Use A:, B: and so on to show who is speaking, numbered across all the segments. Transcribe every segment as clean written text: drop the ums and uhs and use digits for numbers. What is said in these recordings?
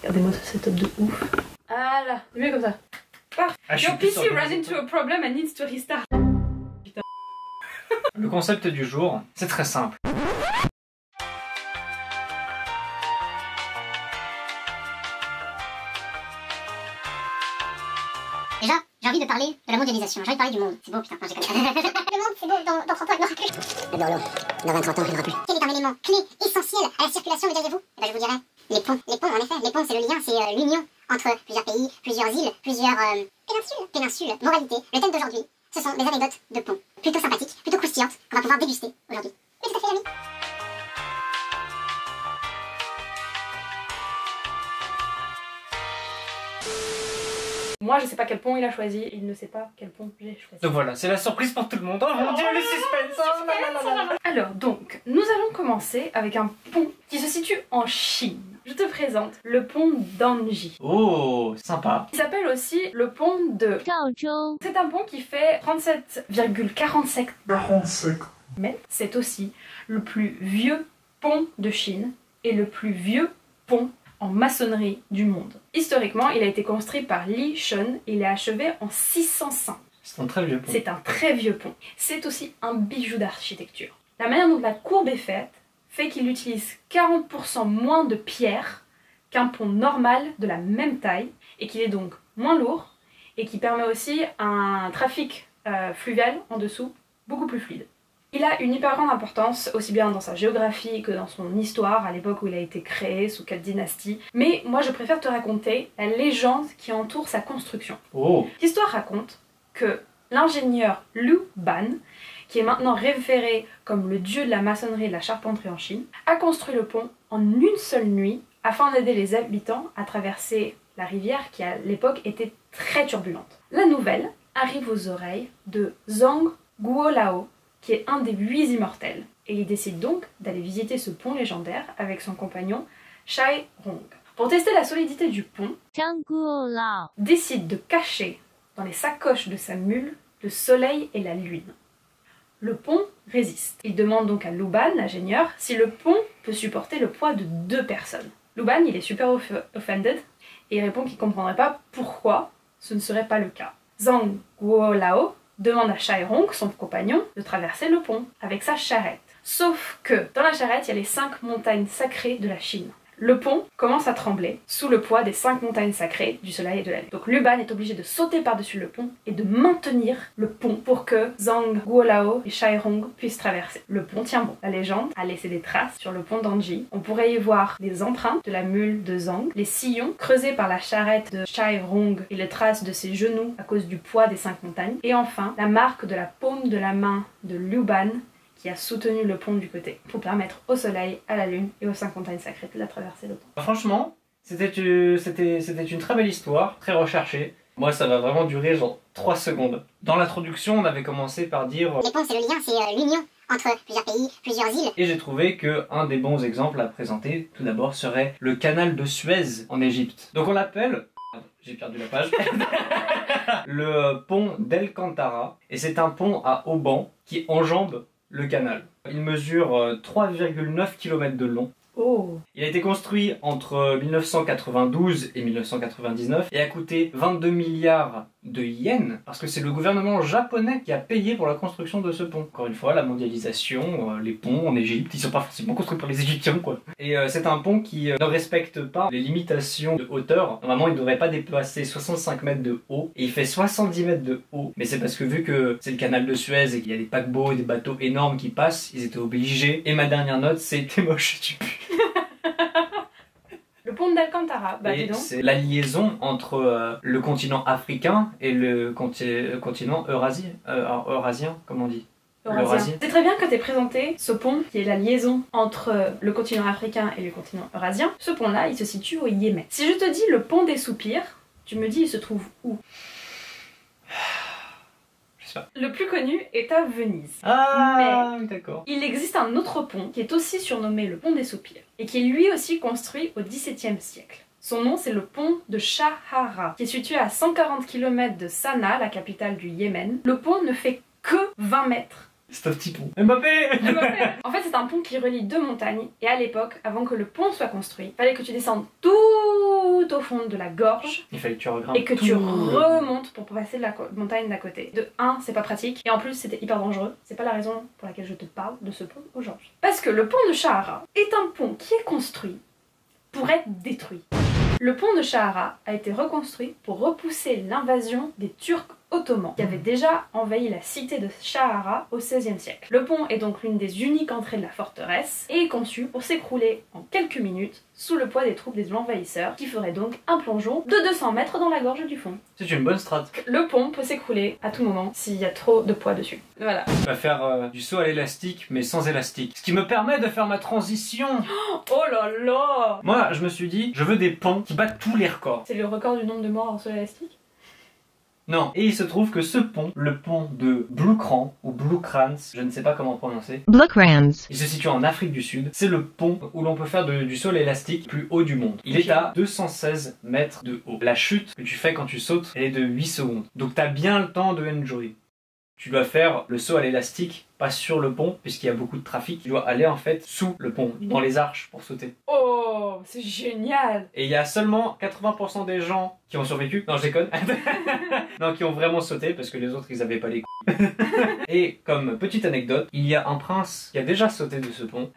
A: Regardez-moi ce setup de ouf. Ah là, c'est mieux comme ça. Your PC ran into a problem and needs to restart. Putain.
B: Le concept du jour, c'est très simple.
C: Déjà, j'ai envie de parler de la mondialisation, j'ai envie de parler du monde. C'est beau, putain, non, j'ai pas Le monde, c'est beau, dans 30 ans, il n'y aura plus. Eh ben non, dans 20-30 ans, il n'y aura plus. Quel est un élément clé, essentiel à la circulation, me diriez-vous? Eh ben je vous dirais, les ponts. Les ponts, en effet, les ponts, c'est le lien, c'est l'union entre plusieurs pays, plusieurs îles, plusieurs péninsules. Moralité, le thème d'aujourd'hui, ce sont des anecdotes de ponts. Plutôt sympathiques, plutôt croustillantes, qu'on va pouvoir déguster aujourd'hui. Mais tout à fait, amis.
A: Moi je sais pas quel pont il a choisi, il ne sait pas quel pont j'ai choisi.
B: Donc voilà, c'est la surprise pour tout le monde. Oh mon dieu, le suspense, oh là là là là.
A: Alors donc, nous allons commencer avec un pont qui se situe en Chine. Je te présente le pont d'Anji.
B: Oh, sympa.
A: Il s'appelle aussi le pont de Zhaozhou. C'est un pont qui fait 37,47 mètres. C'est aussi le plus vieux pont de Chine et le plus vieux pont en maçonnerie du monde. Historiquement, il a été construit par Li Shun et il est achevé en 605.
B: C'est un très vieux pont.
A: C'est un très vieux pont. C'est aussi un bijou d'architecture. La manière dont la courbe est faite fait qu'il utilise 40% moins de pierre qu'un pont normal de la même taille et qu'il est donc moins lourd et qui permet aussi un trafic fluvial en dessous beaucoup plus fluide. Il a une hyper grande importance, aussi bien dans sa géographie que dans son histoire, à l'époque où il a été créé, sous quelle dynastie. Mais moi je préfère te raconter la légende qui entoure sa construction.
B: Oh.
A: L'histoire raconte que l'ingénieur Lu Ban, qui est maintenant référé comme le dieu de la maçonnerie et de la charpenterie en Chine, a construit le pont en une seule nuit afin d'aider les habitants à traverser la rivière qui à l'époque était très turbulente. La nouvelle arrive aux oreilles de Zhang Guolao, qui est un des 8 immortels, et il décide donc d'aller visiter ce pont légendaire avec son compagnon Shai Rong. Pour tester la solidité du pont, Zhang Guolao décide de cacher dans les sacoches de sa mule le soleil et la lune. Le pont résiste. Il demande donc à Lu Ban, l'ingénieur, si le pont peut supporter le poids de 2 personnes. Lu Ban, il est super offended, et il répond qu'il ne comprendrait pas pourquoi ce ne serait pas le cas. Zhang Guolao demande à Shai Rong, son compagnon, de traverser le pont avec sa charrette. Sauf que dans la charrette, il y a les 5 montagnes sacrées de la Chine. Le pont commence à trembler sous le poids des 5 montagnes sacrées du soleil et de la lune. Donc Lu Ban est obligé de sauter par-dessus le pont et de maintenir le pont pour que Zhang Guolao et Shai Rong puissent traverser. Le pont tient bon. La légende a laissé des traces sur le pont d'Anji. On pourrait y voir les empreintes de la mule de Zhang, les sillons creusés par la charrette de Shai Rong et les traces de ses genoux à cause du poids des 5 montagnes. Et enfin, la marque de la paume de la main de Lu Ban qui a soutenu le pont du côté pour permettre au soleil, à la lune et aux 5 montagnes sacrées de la traverser le pont.
B: Franchement, c'était une très belle histoire, très recherchée. Moi, ça va vraiment durer genre 3 secondes. Dans l'introduction, on avait commencé par dire...
C: Les ponts, c'est le lien, c'est l'union entre plusieurs pays, plusieurs îles.
B: Et j'ai trouvé qu'un des bons exemples à présenter, tout d'abord, serait le canal de Suez en Égypte. Donc on l'appelle... J'ai perdu la page. Le pont d'El-Kantara. Et c'est un pont à haubans qui enjambe le canal. Il mesure 3,9 km de long.
A: Oh.
B: Il a été construit entre 1992 et 1999 et a coûté 22 milliards de yens parce que c'est le gouvernement japonais qui a payé pour la construction de ce pont. Encore une fois, la mondialisation, les ponts en Égypte, ils sont pas forcément construits par les Égyptiens quoi. Et c'est un pont qui ne respecte pas les limitations de hauteur. Normalement, il ne devrait pas dépasser 65 mètres de haut et il fait 70 mètres de haut. Mais c'est parce que vu que c'est le canal de Suez et qu'il y a des paquebots et des bateaux énormes qui passent, ils étaient obligés. Et ma dernière note, c'est t'es moche, tu pues.
A: Le pont d'Alcantara, bah dis donc.
B: C'est la liaison entre le continent africain et le continent eurasien, comme on dit.
A: Eurasien. C'est très bien que tu aies présenté ce pont qui est la liaison entre le continent africain et le continent eurasien. Ce pont-là, il se situe au Yémen. Si je te dis le pont des soupirs, tu me dis il se trouve où? Le plus connu est à Venise.
B: Ah, mais d'accord.
A: Il existe un autre pont qui est aussi surnommé le pont des soupirs et qui est lui aussi construit au XVIIe siècle. Son nom c'est le pont de Shahara qui est situé à 140 km de Sanaa, la capitale du Yémen. Le pont ne fait que 20 mètres.
B: C'est un petit pont. Mbappé.
A: En fait c'est un pont qui relie 2 montagnes et à l'époque, avant que le pont soit construit, il fallait que tu descendes tout fond de la gorge
B: Il fallait que tu regrimpes
A: et que
B: tout
A: tu
B: le-
A: remontes pour passer de la montagne d'à côté. De 1, c'est pas pratique, et en plus c'était hyper dangereux. C'est pas la raison pour laquelle je te parle de ce pont aujourd'hui. Parce que le pont de Shahara est un pont qui est construit pour être détruit. Le pont de Shahara a été reconstruit pour repousser l'invasion des Turcs ottomans qui avaient déjà envahi la cité de Shahara au XVIe siècle. Le pont est donc l'une des uniques entrées de la forteresse et est conçu pour s'écrouler en quelques minutes sous le poids des troupes des envahisseurs qui feraient donc un plongeon de 200 mètres dans la gorge du fond.
B: C'est une bonne strat.
A: Le pont peut s'écrouler à tout moment s'il y a trop de poids dessus. Voilà.
B: On va faire du saut à l'élastique mais sans élastique. Ce qui me permet de faire ma transition.
A: Oh là là!
B: Moi je me suis dit, je veux des ponts qui battent tous les records.
A: C'est le record du nombre de morts en saut élastique?
B: Non. Et il se trouve que ce pont, le pont de Blukran ou Blukrans, je ne sais pas comment prononcer,
D: Blukrans.
B: il se situe en Afrique du Sud. C'est le pont où l'on peut faire du saut à l'élastique plus haut du monde. Il est à 216 mètres de haut. La chute que tu fais quand tu sautes, elle est de 8 secondes. Donc t'as bien le temps de enjoy. Tu dois faire le saut à l'élastique, pas sur le pont, puisqu'il y a beaucoup de trafic. Tu dois aller en fait sous le pont, dans les arches pour sauter.
A: Oh, c'est génial!
B: Et il y a seulement 80% des gens qui ont survécu. Non, je déconne. Non, qui ont vraiment sauté, parce que les autres, ils avaient pas les couilles. Et comme petite anecdote, il y a un prince qui a déjà sauté de ce pont.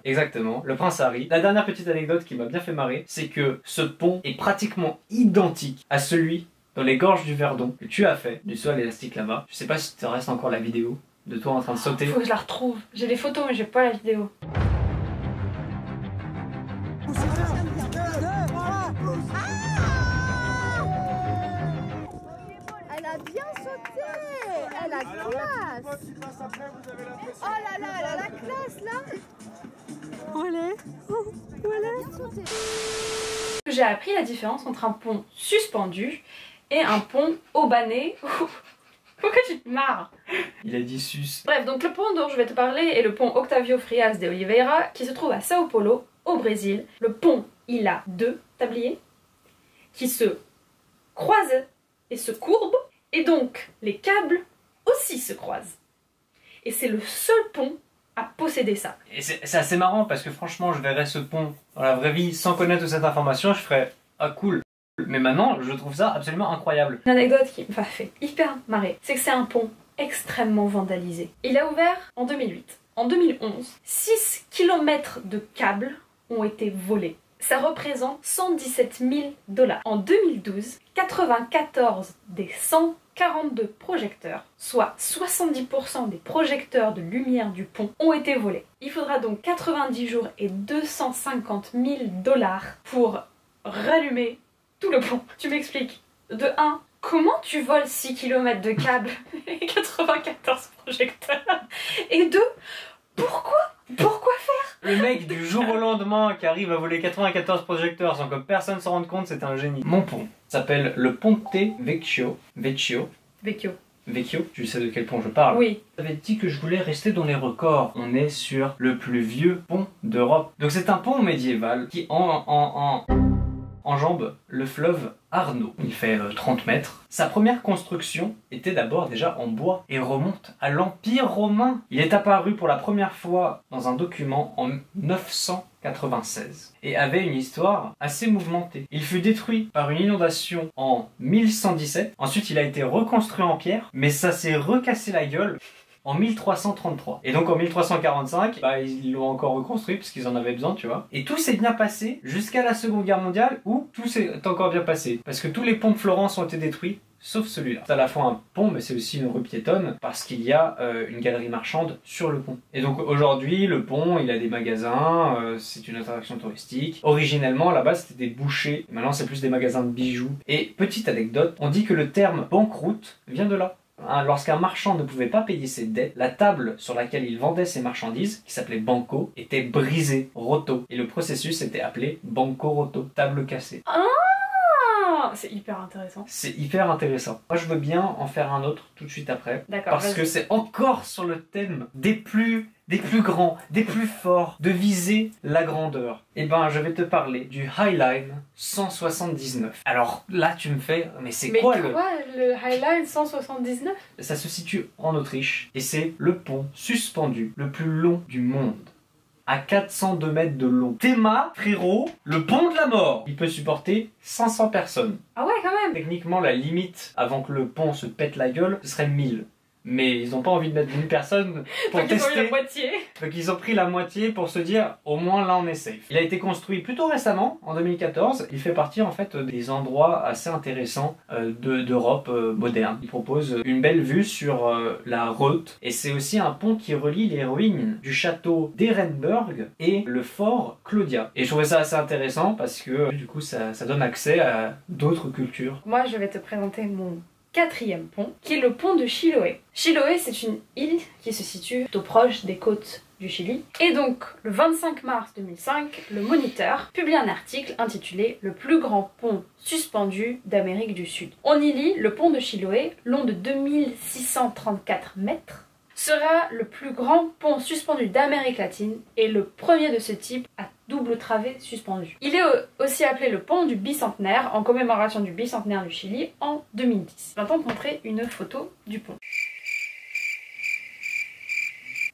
B: Exactement, le prince Harry. La dernière petite anecdote qui m'a bien fait marrer, c'est que ce pont est pratiquement identique à celui dans les gorges du Verdon que tu as fait, du saut à l'élastique là-bas. Je sais pas si te reste encore la vidéo de toi en train de sauter.
A: Faut que je la retrouve. J'ai les photos mais j'ai pas la vidéo.
E: Elle a bien sauté. Elle a classe. Oh là là, elle a la classe là.
A: J'ai appris la différence entre un pont suspendu et un pont haubané. Pourquoi tu te marres?
B: Il a dit sus.
A: Bref, donc le pont dont je vais te parler est le pont Octavio Frias de Oliveira qui se trouve à Sao Paulo, au Brésil. Le pont, il a 2 tabliers qui se croisent et se courbent, et donc les câbles aussi se croisent. Et c'est le seul pont à posséder ça.
B: Et c'est assez marrant parce que franchement, je verrais ce pont dans la vraie vie sans connaître toute cette information, je ferais ah cool. Mais maintenant, je trouve ça absolument incroyable.
A: Une anecdote qui m'a fait hyper marrer, c'est que c'est un pont extrêmement vandalisé. Il a ouvert en 2008. En 2011, 6 km de câbles ont été volés. Ça représente 117 000 $. En 2012, 94 des 142 projecteurs, soit 70% des projecteurs de lumière du pont, ont été volés. Il faudra donc 90 jours et 250 000 $ pour rallumer tout le pont. Tu m'expliques. De 1, comment tu voles 6 km de câbles et 94 projecteurs? Et 2, pourquoi faire?
B: Le mec du jour au lendemain qui arrive à voler 94 projecteurs sans que personne s'en rende compte, c'est un génie. Mon pont s'appelle le Ponte Vecchio.
A: Vecchio.
B: Vecchio, tu sais de quel pont je parle?
A: Oui.
B: J'avais dit que je voulais rester dans les records. On est sur le plus vieux pont d'Europe. Donc c'est un pont médiéval qui enjambe le fleuve Arno. Il fait 30 mètres. Sa première construction était d'abord déjà en bois et remonte à l'Empire romain. Il est apparu pour la première fois dans un document en 996 et avait une histoire assez mouvementée. Il fut détruit par une inondation en 1117. Ensuite, il a été reconstruit en pierre, mais ça s'est recassé la gueule en 1333. Et donc en 1345, ils l'ont encore reconstruit parce qu'ils en avaient besoin, tu vois. Et tout s'est bien passé jusqu'à la Seconde Guerre mondiale où tout s'est encore bien passé. Parce que tous les ponts de Florence ont été détruits, sauf celui-là. C'est à la fois un pont, mais c'est aussi une rue piétonne parce qu'il y a une galerie marchande sur le pont. Et donc aujourd'hui, le pont, il a des magasins, c'est une attraction touristique. Originellement, là-bas, c'était des bouchers. Maintenant, c'est plus des magasins de bijoux. Et petite anecdote, on dit que le terme banqueroute vient de là. Lorsqu'un marchand ne pouvait pas payer ses dettes, la table sur laquelle il vendait ses marchandises, qui s'appelait banco, était brisée, roto. Et le processus était appelé banco-roto, table cassée.
A: Ah, c'est hyper intéressant.
B: C'est hyper intéressant. Moi je veux bien en faire un autre tout de suite après.
A: D'accord.
B: Parce que c'est encore sur le thème des plus grands, des plus forts, de viser la grandeur. Et ben je vais te parler du Highline 179. Alors là tu me fais, mais c'est quoi
A: le Highline 179?
B: Ça se situe en Autriche et c'est le pont suspendu le plus long du monde. à 402 mètres de long. Théma, frérot, le pont de la mort. Il peut supporter 500 personnes.
A: Ah ouais, quand même.
B: Techniquement, la limite avant que le pont se pète la gueule, ce serait 1000. Mais ils n'ont pas envie de mettre 1000 personnes pour
A: Donc ils ont eu
B: tester.
A: la moitié.
B: Donc ils ont pris la moitié pour se dire au moins là on est safe. Il a été construit plutôt récemment, en 2014. Il fait partie en fait des endroits assez intéressants d'Europe moderne. Il propose une belle vue sur la Reuth et c'est aussi un pont qui relie les ruines du château d'Ehrenberg et le fort Claudia. Et je trouvais ça assez intéressant parce que du coup ça donne accès à d'autres cultures.
A: Moi, je vais te présenter mon 4e pont, qui est le pont de Chiloé. Chiloé, c'est une île qui se situe tout proche des côtes du Chili. Et donc, le 25 mars 2005, le Moniteur publie un article intitulé « Le plus grand pont suspendu d'Amérique du Sud ». On y lit « Le pont de Chiloé, long de 2634 mètres, sera le plus grand pont suspendu d'Amérique latine et le premier de ce type à double travée suspendu. Il est aussi appelé le pont du bicentenaire en commémoration du bicentenaire du Chili en 2010. Je vais maintenant te montrer une photo du pont.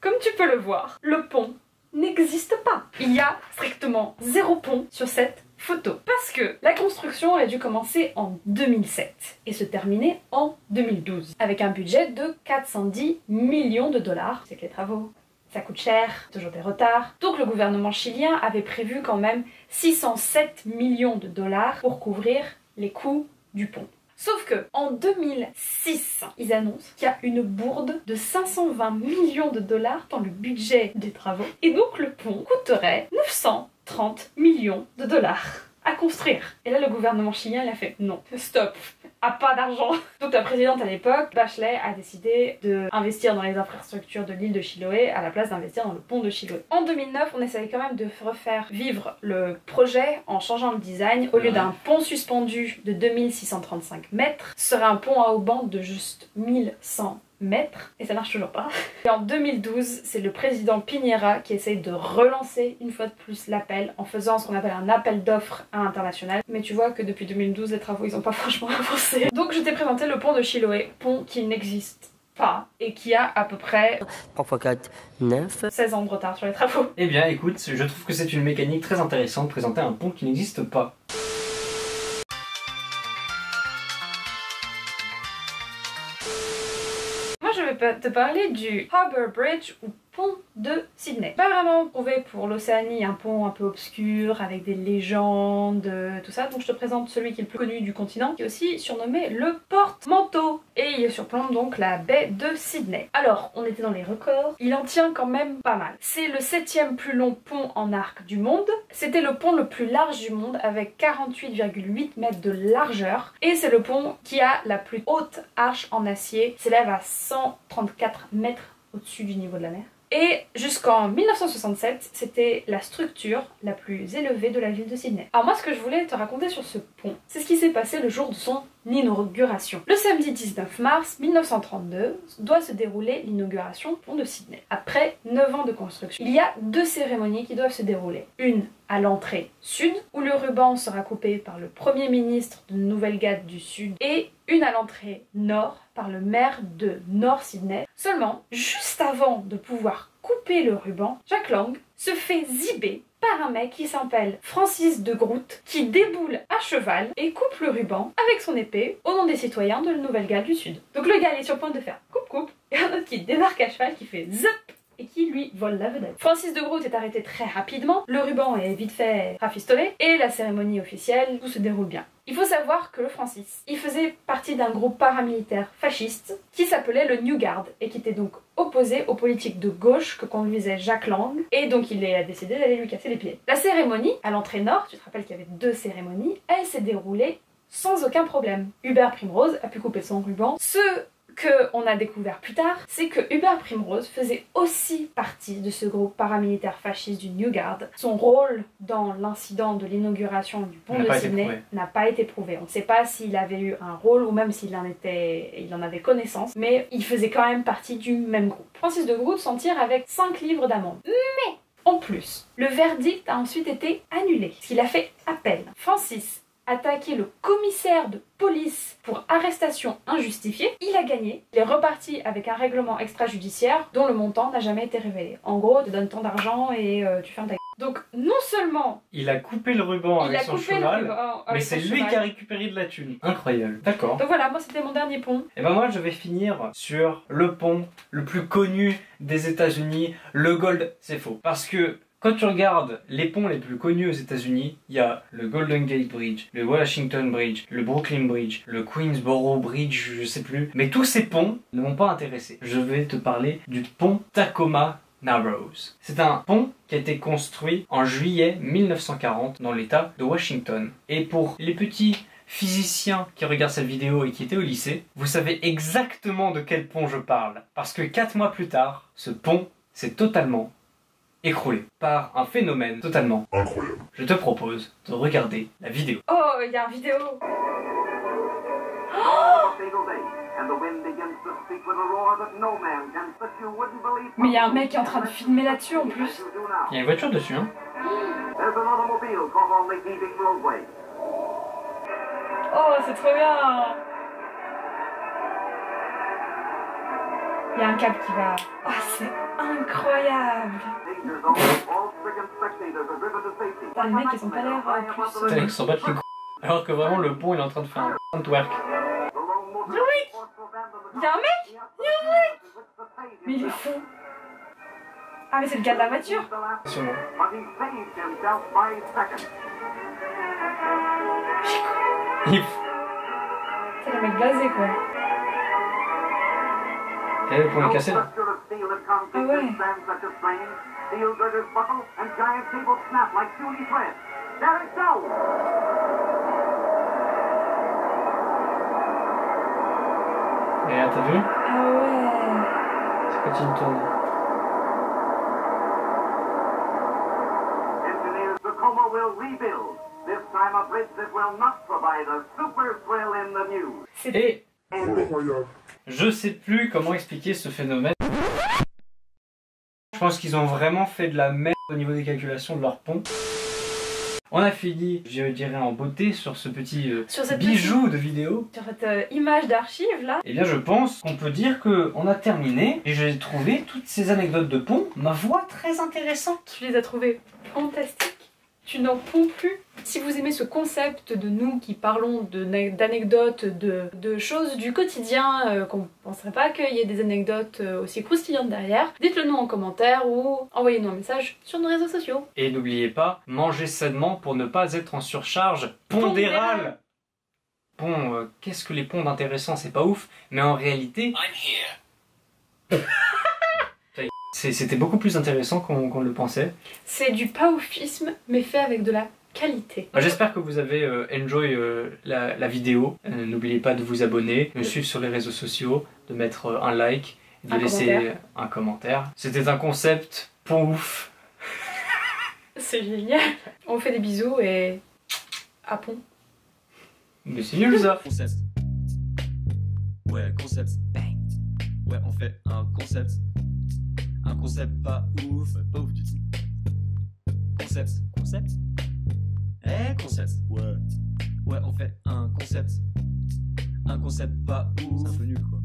A: Comme tu peux le voir, le pont n'existe pas. Il y a strictement 0 pont sur cette photo. Parce que la construction a dû commencer en 2007 et se terminer en 2012 avec un budget de 410 millions de dollars. C'est que les travaux, ça coûte cher, toujours des retards. Donc le gouvernement chilien avait prévu quand même 607 millions de dollars pour couvrir les coûts du pont. Sauf que en 2006, ils annoncent qu'il y a une bourde de 520 millions de dollars dans le budget des travaux. Et donc le pont coûterait 930 millions de dollars à construire. Et là, le gouvernement chilien, il a fait non, stop, pas d'argent. Donc la présidente à l'époque, Bachelet, a décidé d'investir dans les infrastructures de l'île de Chiloé à la place d'investir dans le pont de Chiloé. En 2009, on essayait quand même de refaire vivre le projet en changeant le design. Au lieu d'un pont suspendu de 2635 mètres, ce serait un pont à haubans de juste 1100 mètres, et ça marche toujours pas. Et en 2012, c'est le président Piñera qui essaye de relancer une fois de plus l'appel en faisant ce qu'on appelle un appel d'offres à l'international. Mais tu vois que depuis 2012, les travaux ils ont pas franchement avancé. Donc je t'ai présenté le pont de Chiloé, pont qui n'existe pas et qui a à peu près
D: 3 x 4, 9.
A: 16 ans de retard sur les travaux.
B: Eh bien écoute, je trouve que c'est une mécanique très intéressante de présenter un pont qui n'existe pas.
A: Je vais te parler du Harbour Bridge ou pont de Sydney. Pas vraiment prouvé pour l'Océanie, un pont un peu obscur avec des légendes, tout ça. Donc je te présente celui qui est le plus connu du continent, qui est aussi surnommé le porte-manteau. Et il surplombe donc la baie de Sydney. Alors, on était dans les records, il en tient quand même pas mal. C'est le 7e plus long pont en arc du monde. C'était le pont le plus large du monde avec 48,8 mètres de largeur. Et c'est le pont qui a la plus haute arche en acier, s'élève à 134 mètres au-dessus du niveau de la mer. Et jusqu'en 1967, c'était la structure la plus élevée de la ville de Sydney. Alors moi, ce que je voulais te raconter sur ce pont, c'est ce qui s'est passé le jour de son inauguration. Le samedi 19 mars 1932 doit se dérouler l'inauguration du pont de Sydney. Après 9 ans de construction, il y a 2 cérémonies qui doivent se dérouler. Une à l'entrée sud, où le ruban sera coupé par le premier ministre de Nouvelle-Galles du Sud, et une à l'entrée nord, par le maire de North Sydney. Seulement, juste avant de pouvoir couper le ruban, Jack Lang se fait zibber par un mec qui s'appelle Francis de Groot, qui déboule à cheval et coupe le ruban avec son épée au nom des citoyens de la Nouvelle-Galles du Sud. Donc le gars est sur le point de faire coupe-coupe, et un autre qui débarque à cheval qui fait zip et qui lui vole la vedette. Francis de Groot est arrêté très rapidement, le ruban est vite fait rafistolé, et la cérémonie officielle, tout se déroule bien. Il faut savoir que le Francis, il faisait partie d'un groupe paramilitaire fasciste qui s'appelait le New Guard et qui était donc opposé aux politiques de gauche que conduisait Jack Lang, et donc il a décidé d'aller lui casser les pieds. La cérémonie, à l'entrée nord, tu te rappelles qu'il y avait 2 cérémonies, elle s'est déroulée sans aucun problème. Hubert Primrose a pu couper son ruban. Ce qu'on a découvert plus tard, c'est que Hubert Primrose faisait aussi partie de ce groupe paramilitaire fasciste du New Guard. Son rôle dans l'incident de l'inauguration du pont de Sydney n'a pas été prouvé. On ne sait pas s'il avait eu un rôle ou même s'il en avait connaissance, mais il faisait quand même partie du même groupe. Francis de Groot s'en tire avec 5 livres d'amende. Mais en plus, le verdict a ensuite été annulé, parce qu'il a fait appel. Francis attaqué le commissaire de police pour arrestation injustifiée. Il a gagné. Il est reparti avec un règlement extrajudiciaire dont le montant n'a jamais été révélé. En gros, tu donnes tant d'argent et tu fermes ta gueule. Donc non seulement
B: il a coupé le ruban avec son cheval, mais c'est lui qui a récupéré de la thune. Incroyable. D'accord.
A: Donc voilà, moi c'était mon dernier pont.
B: Et ben moi je vais finir sur le pont le plus connu des États-Unis, le Gold. C'est faux. Parce que quand tu regardes les ponts les plus connus aux États-Unis, il y a le Golden Gate Bridge, le Washington Bridge, le Brooklyn Bridge, le Queensboro Bridge, je sais plus. Mais tous ces ponts ne m'ont pas intéressé. Je vais te parler du pont Tacoma Narrows. C'est un pont qui a été construit en juillet 1940 dans l'état de Washington. Et pour les petits physiciens qui regardent cette vidéo et qui étaient au lycée, vous savez exactement de quel pont je parle. Parce que 4 mois plus tard, ce pont s'est totalement écroulé par un phénomène totalement incroyable. Je te propose de regarder la vidéo.
A: Oh, il y a une vidéo. Mais il y a un mec qui est en train de filmer là-dessus en plus.
B: Il y a une voiture dessus, hein.
A: Oh, c'est trop bien. Il y a un câble qui va... Oh, c'est incroyable. Putain, les mecs, ils ont pas l'air plus...
B: Putain, ils s'en battent les couilles. Alors que vraiment, le pont, il est en train de faire un twerk.
A: Il y a un mec. Il y a un mec. Mais il est fou. Ah, mais c'est le gars de la voiture.
B: Sûrement.
A: C'est le mec blasé, quoi.
B: Et le pont est cassé, là.
A: Ah ouais.
B: Et là, t'as vu?
A: Ah ouais.
B: Ça continue de tourner. Et je sais plus comment expliquer ce phénomène. Je pense qu'ils ont vraiment fait de la merde au niveau des calculations de leur pont. On a fini, je dirais, en beauté sur ce petit bijou de vidéo.
A: Sur cette image d'archive là.
B: Eh bien je pense qu'on peut dire qu'on a terminé et j'ai trouvé toutes ces anecdotes de pont, ma voix très intéressante.
A: Tu les as trouvées fantastiques. Tu n'en peux plus. Si vous aimez ce concept de nous qui parlons d'anecdotes, de choses du quotidien, qu'on ne penserait pas qu'il y ait des anecdotes aussi croustillantes derrière, dites-le nous en commentaire ou envoyez-nous un message sur nos réseaux sociaux.
B: Et n'oubliez pas, mangez sainement pour ne pas être en surcharge pondérale. Bon, qu'est-ce que les ponts d'intéressant, c'est pas ouf, mais en réalité... C'était beaucoup plus intéressant qu'on le pensait.
A: C'est du paoufisme, mais fait avec de la qualité.
B: J'espère que vous avez enjoy la vidéo. N'oubliez pas de vous abonner, de me suivre sur les réseaux sociaux, de mettre un like, de laisser un commentaire. C'était un concept pont ouf.
A: C'est génial. On fait des bisous et... à pont.
B: Mais c'est nul ça.
F: Concept. Ouais, concept. Bang. Ouais, on fait un concept. Un concept pas ouf du tout. Concept. Concept. Concept. Ouais. Ouais, on fait un concept. Un concept pas ouf. C'est un peu nul quoi.